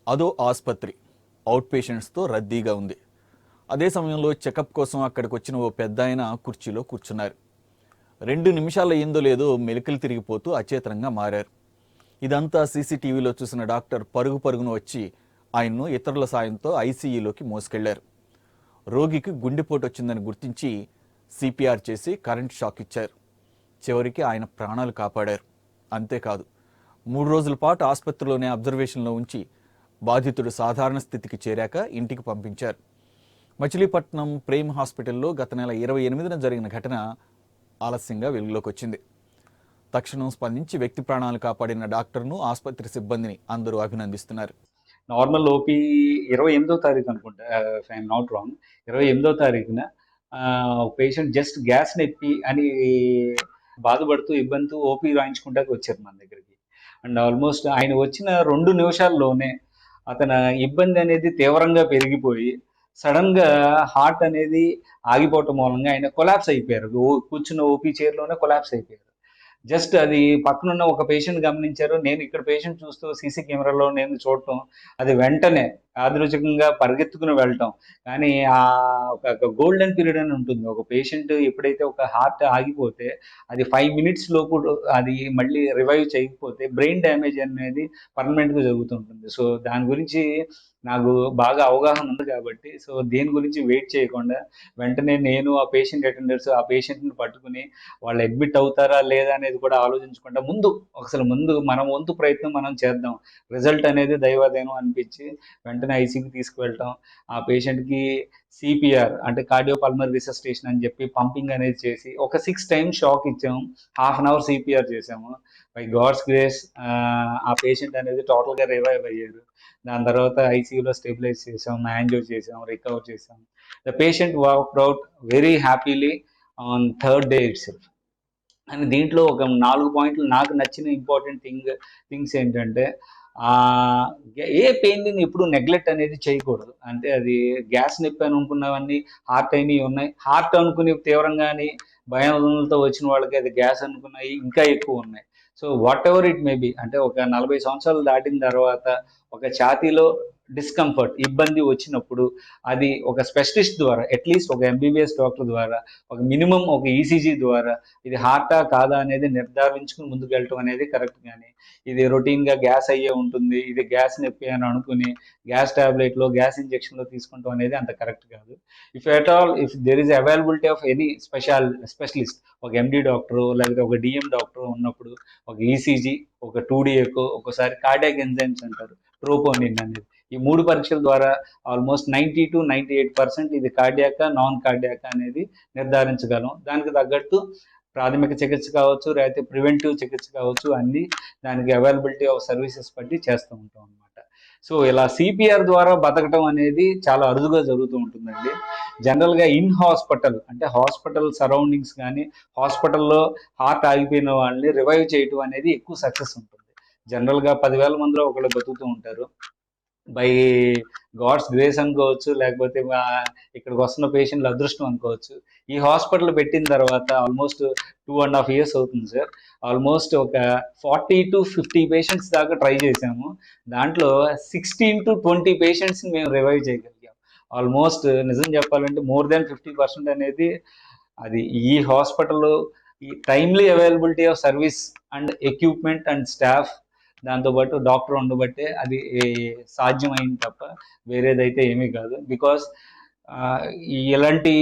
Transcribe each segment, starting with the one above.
అదో ఆసుపత్రి అవుట్ పేషెంట్స్తో రద్దీగా ఉంది. అదే సమయంలో చెకప్ కోసం అక్కడికి వచ్చిన ఓ పెద్దాయన కుర్చీలో కూర్చున్నారు. 2 నిమిషాలు అయ్యిందో లేదో మెలికలు తిరిగిపోతూ అచేతనంగా మారారు. ఇదంతా సీసీటీవీలో చూసిన డాక్టర్ పరుగు పరుగున వచ్చి ఆయన్ను ఇతరుల సాయంతో ఐసీయూలోకి మోసుకెళ్లారు. రోగికి గుండెపోటు వచ్చిందని గుర్తించి సిపిఆర్ చేసి కరెంట్ షాక్ ఇచ్చారు. చివరికి ఆయన ప్రాణాలు కాపాడారు. అంతేకాదు, 3 రోజుల పాటు ఆసుపత్రిలోనే అబ్జర్వేషన్లో ఉంచి బాధితుడు సాధారణ స్థితికి చేరాక ఇంటికి పంపించారు. మచిలీపట్నం ప్రేమ్ హాస్పిటల్లో గత నెల 28న జరిగిన ఘటన ఆలస్యంగా వెలుగులోకి వచ్చింది. తక్షణం స్పందించి వ్యక్తి ప్రాణాలు కాపాడిన డాక్టర్ను, ఆసుపత్రి సిబ్బందిని అందరూ అభినందిస్తున్నారు. నార్మల్ ఓపీ 28వ తారీఖు అనుకుంటా, ఇఫ్ ఐఎమ్ నాట్ రాంగ్, 28వ తారీఖున పేషెంట్ జస్ట్ గ్యాస్ నొప్పి అని బాధపడుతూ ఇబ్బందితో ఓపీ రాయించుకుంటాకి వచ్చారు మన దగ్గరికి. అండ్ ఆల్మోస్ట్ ఆయన వచ్చిన 2 నిమిషాల్లోనే అతని ఇబ్బంది అనేది తీవ్రంగా పెరిగిపోయి సడన్గా హార్ట్ అనేది ఆగిపోవటం మూలంగా ఆయన కొలాప్స్ అయిపోయారు. కూర్చున్న ఓపీ చైర్లోనే కొలాప్స్ అయిపోయారు. జస్ట్ అది పక్కనున్న ఒక పేషెంట్ గమనించారు. నేను ఇక్కడ పేషెంట్ చూస్తూ సీసీ కెమెరాలో నేను చూడటం, అది వెంటనే యాదృచ్ఛికంగా పరిగెత్తుకుని వెళ్ళటం. కానీ ఒక గోల్డెన్ పీరియడ్ అని ఉంటుంది. ఒక పేషెంట్ ఎప్పుడైతే ఒక హార్ట్ ఆగిపోతే అది 5 మినిట్స్ లోపు అది మళ్ళీ రివైవ్ చేయకపోతే బ్రెయిన్ డ్యామేజ్ అనేది పర్మనెంట్గా జరుగుతుంటుంది. సో దాని గురించి నాకు బాగా అవగాహన ఉంది కాబట్టి, సో దేని గురించి వెయిట్ చేయకుండా వెంటనే నేను ఆ పేషెంట్ అటెండర్స్ ఆ పేషెంట్ని పట్టుకుని వాళ్ళు అడ్మిట్ అవుతారా లేదా అనేది కూడా ఆలోచించకుండా ముందు మన వంతు ప్రయత్నం మనం చేద్దాం, రిజల్ట్ అనేది దైవాధీనం అనిపించి వెంటనే ఐసీకి తీసుకువెళ్ళటం, ఆ పేషెంట్కి సిపిఆర్ అంటే కార్డియోపల్మనరీ రిససిటేషన్ అని చెప్పి పంపింగ్ అనేది చేసి ఒక 6 టైమ్స్ షాక్ ఇచ్చాము. హాఫ్ అన్ అవర్ సిపిఆర్ చేసాము. బై గాడ్స్ గ్రేస్ ఆ పేషెంట్ అనేది టోటల్గా రివైవ్ అయ్యారు. దాని తర్వాత ఐసీయూలో స్టెబిలైజ్ చేసాం, యాంజియో చేసాం, రికవర్ చేసాం. The patient walked out very happily on third day itself. అని దీంట్లో ఒక 4 పాయింట్లు నాకు నచ్చిన ఇంపార్టెంట్ థింగ్స్ ఏంటంటే, ఏ పెయిన్ని ఎప్పుడు నెగ్లెక్ట్ అనేది చేయకూడదు. అంటే అది గ్యాస్ నొప్పి అని అనుకున్నవన్నీ హార్ట్ అయినవి ఉన్నాయి. హార్ట్ అనుకుని తీవ్రంగాని భయంతో వచ్చిన వాళ్ళకి అది గ్యాస్ అనుకున్నాయి ఇంకా ఎక్కువ ఉన్నాయి. So what ever it may be, అంటే ఒక 40 సంవత్సరాలు దాటిన తర్వాత ఒక ఛాతీలో డిస్కంఫర్ట్ ఇబ్బంది వచ్చినప్పుడు అది ఒక స్పెషలిస్ట్ ద్వారా, అట్లీస్ట్ ఒక ఎంబీబీఎస్ డాక్టర్ ద్వారా, ఒక మినిమం ఒక ఈసీజీ ద్వారా ఇది హార్టా కాదా అనేది నిర్ధారించుకుని ముందుకు వెళ్ళటం అనేది కరెక్ట్. కానీ ఇది రొటీన్గా గ్యాస్ అయ్యే ఉంటుంది, ఇది గ్యాస్ నొప్పి అని అనుకుని గ్యాస్ ట్యాబ్లెట్లో గ్యాస్ ఇంజెక్షన్లో తీసుకుంటాం అనేది అంత కరెక్ట్ కాదు. If there is availability of any specialist, ఒక ఎండి డాక్టర్ లేకపోతే ఒక డిఎం డాక్టర్ ఉన్నప్పుడు ఒక ఈసీజీ, ఒక 2D ఎకో, ఒకసారి కార్డియాక్ ఎంజైమ్స్ అంటారు, ట్రోపోనిన్ అనేది, ఈ 3 పరీక్షల ద్వారా ఆల్మోస్ట్ 90 to 98% ఇది కార్డియాకా నాన్ కార్డియాకా అనేది నిర్ధారించగలం. దానికి తగ్గట్టు ప్రాథమిక చికిత్స కావచ్చు, లేకపోతే ప్రివెంటివ్ చికిత్స కావచ్చు, అన్నీ దానికి అవైలబిలిటీ ఆఫ్ సర్వీసెస్ బట్టి చేస్తూ ఉంటాం అనమాట. సో ఇలా సిపిఆర్ ద్వారా బతకడం అనేది చాలా అరుదుగా జరుగుతూ ఉంటుందండి. జనరల్గా ఇన్ హాస్పిటల్ అంటే హాస్పిటల్ సరౌండింగ్స్ కానీ హాస్పిటల్లో హార్ట్ ఆగిపోయిన వాళ్ళని రివైవ్ చేయటం అనేది ఎక్కువ సక్సెస్ ఉంటుంది. జనరల్గా 10,000 మందిలో ఒకళ్ళు బతుకుతూ ఉంటారు. బై గాడ్స్ గ్రేస్ అనుకోవచ్చు, లేకపోతే ఇక్కడికి వస్తున్న పేషెంట్ల అదృష్టం అనుకోవచ్చు. ఈ హాస్పిటల్ పెట్టిన తర్వాత ఆల్మోస్ట్ 2.5 years అవుతుంది సార్. ఆల్మోస్ట్ ఒక 40 to 50 పేషెంట్స్ దాకా ట్రై చేసాము. దాంట్లో 16 to 20 పేషెంట్స్ని మేము రివైవ్ చేయగలిగాం. ఆల్మోస్ట్ నిజం చెప్పాలంటే మోర్ దాన్ 50% అనేది అది ఈ హాస్పిటల్ ఈ timely availability of service and equipment and staff, దాంతోపాటు డాక్టర్ ఉండబట్టే అది సాధ్యమైంది తప్ప వేరేదైతే ఏమీ కాదు. బికాస్ ఇలాంటి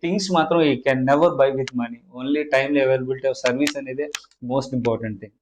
థింగ్స్ మాత్రం you can never by with money. Only timely availability of service అనేది మోస్ట్ ఇంపార్టెంట్ థింగ్.